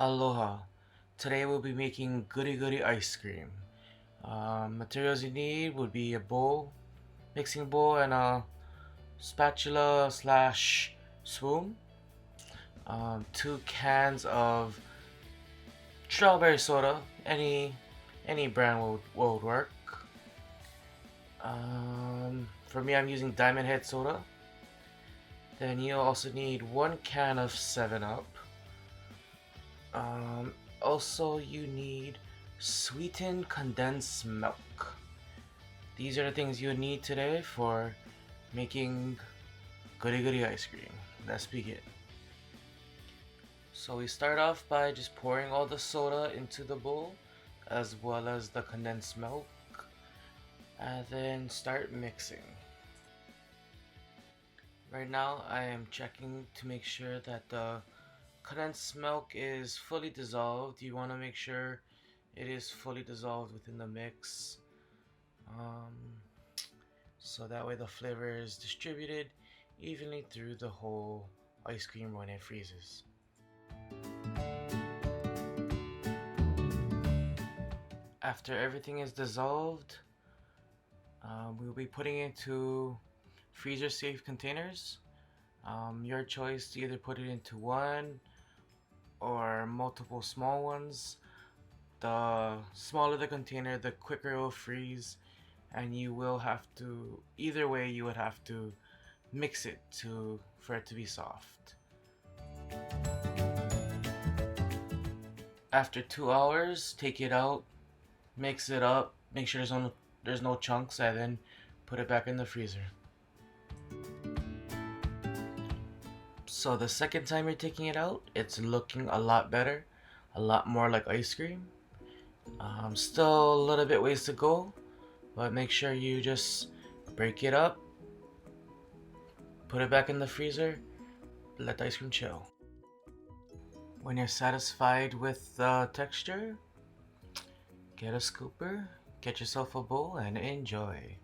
Aloha. Today we'll be making Guri Guri ice cream. Materials you need would be a bowl, mixing bowl, and a spatula slash spoon. 2 cans of strawberry soda. Any brand will work. For me, I'm using Diamond Head soda. Then you'll also need 1 can of 7-Up. Also, you need sweetened condensed milk. These are the things you need today for making Guri Guri ice cream. Let's begin. So we start off by just pouring all the soda into the bowl as well as the condensed milk and then start mixing. Right now I am checking to make sure that the condensed milk is fully dissolved. You want to make sure it is fully dissolved within the mix, um, so that way the flavor is distributed evenly through the whole ice cream when it freezes. After everything is dissolved, we'll be putting it into freezer safe containers. Your choice to either put it into one or multiple small ones. The smaller the container, the quicker it will freeze, and you will have to, either way, you would have to mix it for it to be soft. After 2 hours, take it out, mix it up, make sure there's no chunks, and then put it back in the freezer. So the second time you're taking it out, it's looking a lot better, a lot more like ice cream. Still a little bit ways to go, but make sure you just break it up, put it back in the freezer, let the ice cream chill. When you're satisfied with the texture, get a scooper, get yourself a bowl, and enjoy.